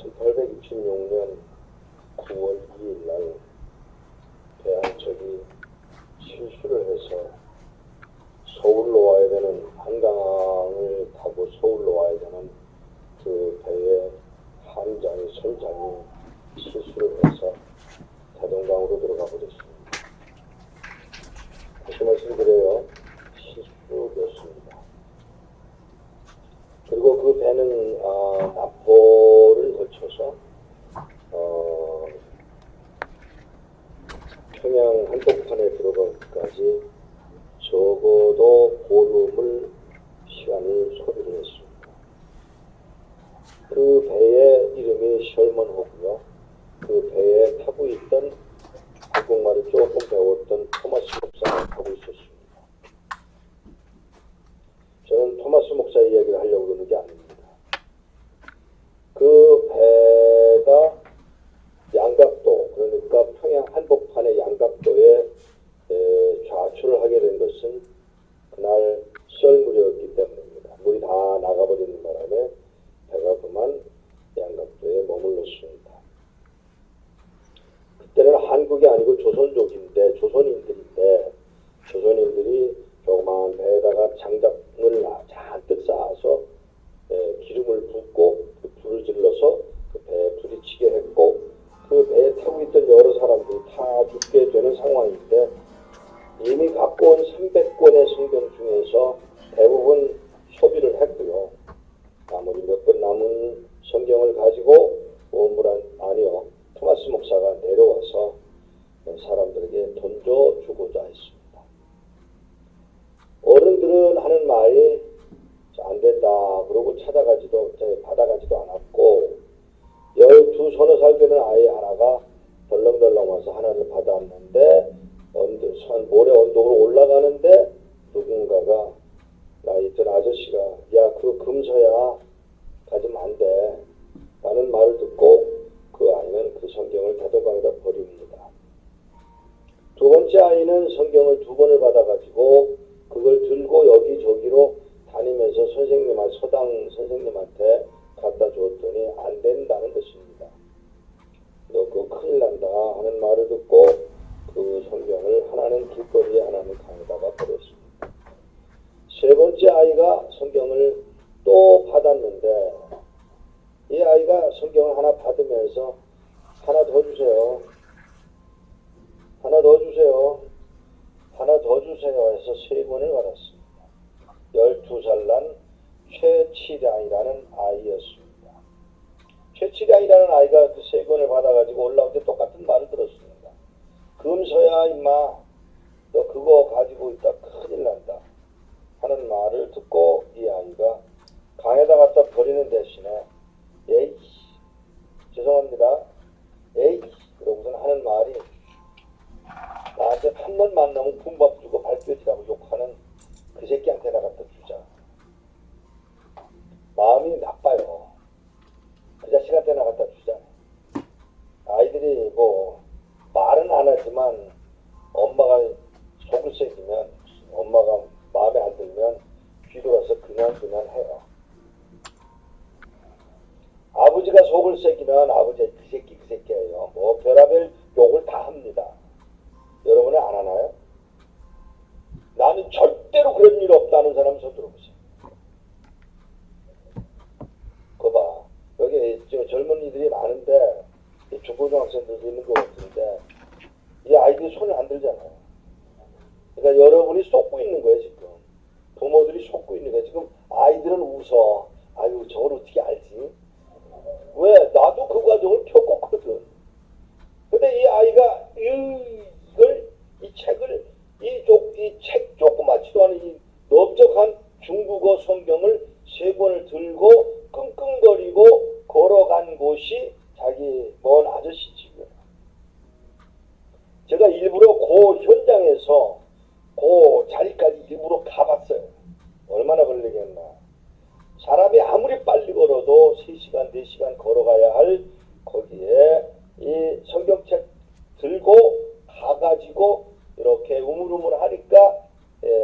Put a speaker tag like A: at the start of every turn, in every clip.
A: 1826년 9월 2일 날 배 한 척이 실수를 해서 서울로 와야 되는 한강을 타고 서울로 와야 되는 그 배의 함장이 선장이 실수를 해서 대동강으로 들어가 버렸습니다. 다시 말씀드려요. 실수였습니다. 그리고 그 배는 남포를 거쳐서 평양 한복판에 들어가기까지 적어도 보름을 시간이 소비를 했습니다. 그 배의 이름이 셜먼호고요. 그 배에 타고 있던 한국말을 조금 배웠던 토마스 목사가 타고 있었습니다. 저는 토마스 목사 이야기를 하려고 그러는 게 아닙니다. 그 배가 양각도, 그러니까 평양 한복판의 양각도에 좌초를 하게 된 것은 그날 썰물이었기 때문입니다. 물이 다 나가버리는 바람에 배가 그만 양각도에 머물렀습니다. 그때는 한국이 아니고 조선족인데, 조선인들이 조그마한 배에다가 장작을 잔뜩 쌓아서 기름을 붓고 그 불을 질러서 그 배에 부딪히게 했고, 그 배에 타고 있던 여러 사람들이 다 죽게 되는 상황인데, 이미 갖고 온 300권의 성경 중에서 대부분 소비를 했고요. 나머지 몇 권 남은 성경을 가지고 토마스 목사가 내려와서 사람들에게 던져주고자 했습니다. 어른들은 하는 말이 안 된다 그러고 받아가지도 않았고, 12 서너 살 되는 아이 하나가 덜렁덜렁 와서 하나를 받았는데 모래 언덕으로 올라가는데 누군가가 나이 든 아저씨가 야, 그 금서야 가지면 안 돼 라는 말을 듣고 그 아이는 그 성경을 대동강에다 버립니다. 두 번째 아이는 성경을 2번을 받아가지고 그걸 들고 여기저기로 다니면서 서당 선생님한테 갖다 주었더니 안 된다는 것입니다. 너 그거 큰일 난다 하는 말을 듣고 그 성경을 하나는 길거리에 하나는 강에다가 버렸습니다. 세 번째 아이가 성경을 또 받았는데, 이 아이가 성경을 하나 받으면서 하나 더 주세요. 하나 더 주세요. 하나 더 주세요 해서 3권을 받았습니다. 12살 난 최치량이라는 아이였습니다. 최치량이라는 아이가 그 3권을 받아가지고 올라올 때 똑같은 말을 들었습니다. 금서야 임마, 너 그거 가지고 있다 큰일 난다 하는 말을 듣고 이 아이가 강에다 갖다 버리는 대신에 에이 죄송합니다 에이 그러고선 하는 말이 나한테 한 번 만나면 군밥 주고 발뼈지라고 욕하는 그 새끼한테나 갖다 주자. 마음이 나빠요. 그 자식한테나 갖다 주자. 아이들이 말은 안 하지만 엄마가 속을 새기면, 엄마가 마음에 안 들면 뒤돌아서 그냥 해요. 아버지가 속을 새기면 아버지 그 새끼예요. 별의별 욕을 다 합니다. 여러분은 안 하나요? 나는 절대로 그런 일 없다는 사람 손 들어보세요. 그거 봐. 여기 젊은이들이 많은데 중고등학생들도 있는 것 같은데 이 아이들이 손을 안 들잖아요. 그러니까 여러분이 쏟고 있는 거예요. 지금 부모들이 쏟고 있는 거예요. 지금 아이들은 웃어. 아유 저걸 어떻게 알지? 왜? 나도 그 과정을 겪었거든. 근데 이 아이가 이 책 조그맣지도 않은 이 넓적한 중국어 성경을 3권을 들고 끙끙거리고 걸어간 곳이 자기 먼 아저씨 집이에요. 제가 일부러 그 현장에서 그 자리까지 일부러 가봤어요. 얼마나 걸리겠나. 사람이 아무리 빨리 걸어도 3시간, 4시간 걸어가야 할 거기에 이 성경책 들고 가가지고 이렇게 우물우물 하니까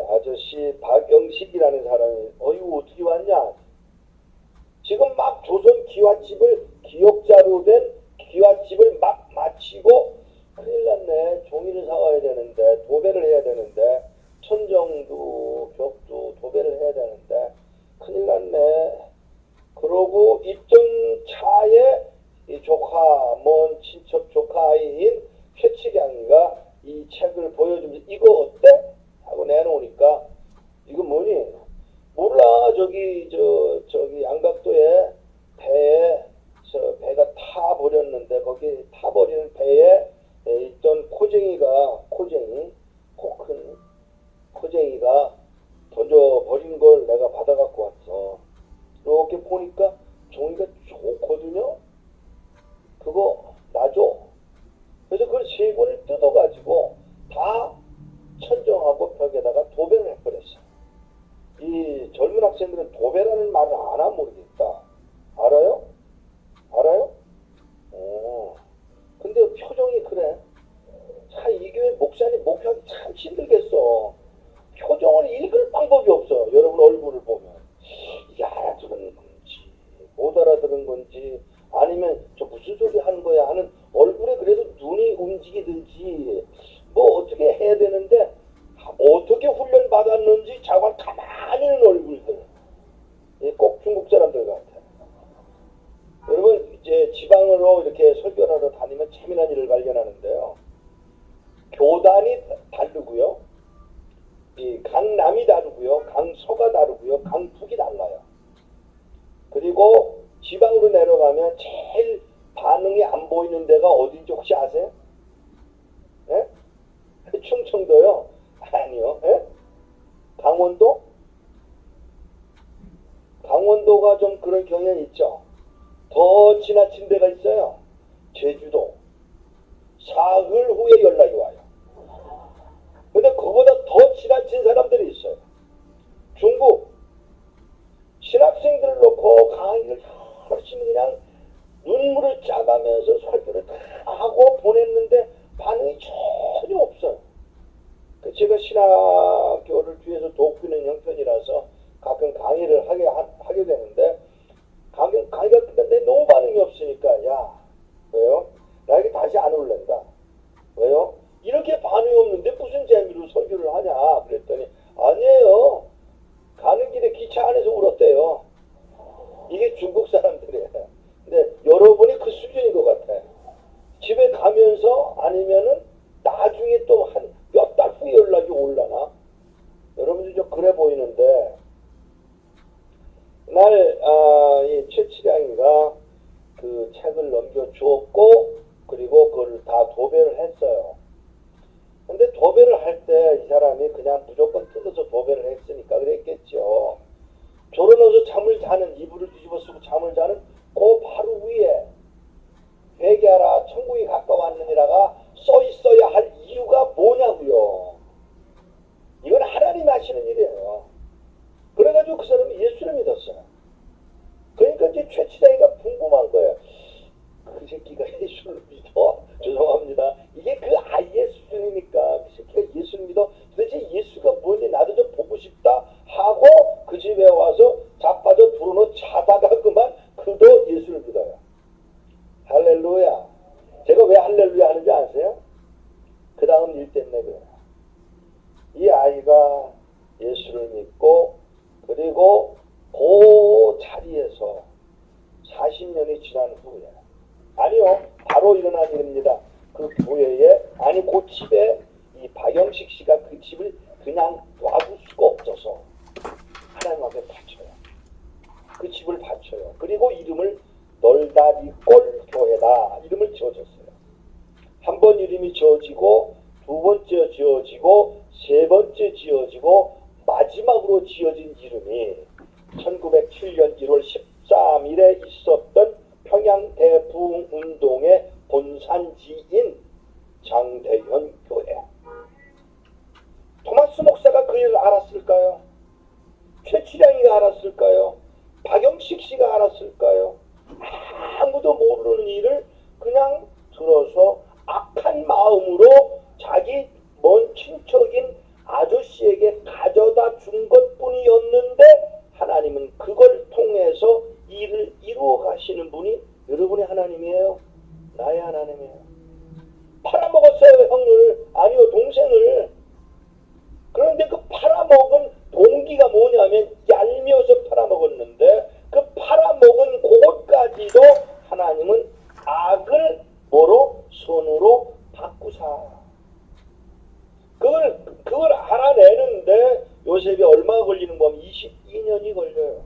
A: 아저씨 박영식이라는 사람이 어이구 어떻게 왔냐. 지금 막 조선 기와집을 기억자로 된 기와집을 막 마치고 큰일 났네. 종이를 사와야 되는데 도배를 해야 되는데 천정도 벽도 도배를 해야 되는데 큰일 났네. 그러고 있던 차에 이 조카, 먼 친척 조카인 최치량이가 이 책을 보여주면서 이거 어때? 하고 내놓으니까 이거 뭐니? 몰라. 저기 양각도에 배에 배가 타버렸는데 거기 타버리는 배에 있던 코 큰 코쟁이가 던져버린 걸 내가 받아갖고 왔어. 이렇게 보니까 종이가 좋거든요. 그거 놔줘. 그래서 그걸 세 권을 뜯어가지고 다 천정하고 벽에다가 도배를 해버렸어. 이 젊은 학생들은 도배라는 말을 아나 모르겠다. 알아요? 알아요? 근데 표정이 그래. 참 이 교회 목사님 목회하기 참 힘들겠어. 표정을 읽을 방법이 없어. 여러분 얼굴을 보면 이게 알아들은 건지 못 알아들은 건지 아니면 저 무슨 소리 하는 거야 하는 얼굴에 그래도 눈이 움직이든지 뭐 어떻게 해야 되는데 어떻게 훈련 받았는지 자관 가만히 있는 얼굴들. 꼭 중국 사람들 같아. 여러분 이제 지방으로 이렇게 설교를 하러 다니면 재미난 일을 발견하는데요. 교단이 다르고요. 이 강남이 다르고요. 강서가 다르고요. 강북이 달라요. 그리고 지방으로 내려가면 제일 반응이 안 보이는 데가 어딘지 혹시 아세요? 예? 충청도요? 아니요. 예? 강원도? 강원도가 좀 그런 경향이 있죠. 더 지나친 데가 있어요. 제주도. 사흘 후에 연락이 와요. 근데 그보다 더 지나친 사람들이 있어요. 중국. 신학생들을 놓고 강의를 열심히 그냥 눈물을 짜가면서 설교를 다 하고 보냈는데 반응이 전혀 없어요. 제가 신학교를 뒤에서 돕기는 형편이라서 가끔 강의를 하게 되는데 강의가 끝났는데 너무 반응이 없으니까 야 왜요? 나에게 다시 안 올랜다. 왜요? 이렇게 반응이 없는데 무슨 재미로 설교를 하냐 그랬더니 아니에요. 가는 길에 기차 안에서 울었대요. 이게 중국 사람들이에요. 근데 여러분이 그 수준인 것 같아. 집에 가면서 아니면은 나중에 또 한 몇 달 후에 연락이 올라나? 여러분들 좀 그래 보이는데 이 최치량이가 그 책을 넘겨주었고 그리고 그걸 다 도배를 했어요. 근데 도배를 할 때 이 사람이 그냥 무조건 뜯어서 도배를 했으니까 그랬겠죠. 졸아놓아서 잠을 자는 이불을 뒤집어 쓰고 잠을 자는 그 바로 위에 회개하라 천국이 가까웠느니라가 써 있어야 할 이유가 뭐냐고요. 이건 하나님이 하시는 일이에요. 그래가지고 그 사람이 예수를 믿었어요. 그러니까 이제 최치량이가 궁금한 거예요. 그 새끼가 예수를 믿어? 죄송합니다. 이게 그 아이의 수준이니까 그 새끼가 예수를 믿어? 도대체 예수가 뭔지 나도 좀 보고 싶다 하고 그 집에 와서 자빠져 들어놓 자다가 그만 그도 예수를 믿어요. 할렐루야. 제가 왜 할렐루야 하는지 아세요? 그 다음 일 때문에 그래요. 이 아이가 예수를 믿고 그리고 그 자리에서 40년이 지난 후에 아니요 바로 일어난 일입니다. 그 교회에 아니 그 집에 이 박영식 씨가 그 집을 그냥 놔둘 수가 없어서 하나님 앞에 바쳐요. 그 집을 바쳐요. 그리고 이름을 널다리골 교회다 이름을 지어줬어요. 한 번 이름이 지어지고 두 번째 지어지고 세 번째 지어지고 마지막으로 지어진 이름이 1907년 1월 13일에 있었던 평양 대부흥운동의 본산지인 장대현 교회. 토마스 목사가 그 일을 알았을까요? 최치량이가 알았을까요? 박영식 씨가 알았을까요? 아무도 모르는 일을 그냥 들어서 악한 마음으로 자기 먼 친척인 아저씨에게 가져다 준 것뿐이었는데 하나님은 그걸 통해서 일을 이루어 가시는 분이 여러분의 하나님이에요? 나의 하나님이에요. 팔아먹었어요, 형을. 아니요, 동생을. 그런데 그 팔아먹은 동기가 뭐냐면 얄미워서 팔아먹었는데 그 팔아먹은 그것까지도 하나님은 악을 뭐로? 선으로 바꾸사. 그걸 알아내는데 요셉이 얼마 걸리는 거면 22년이 걸려요.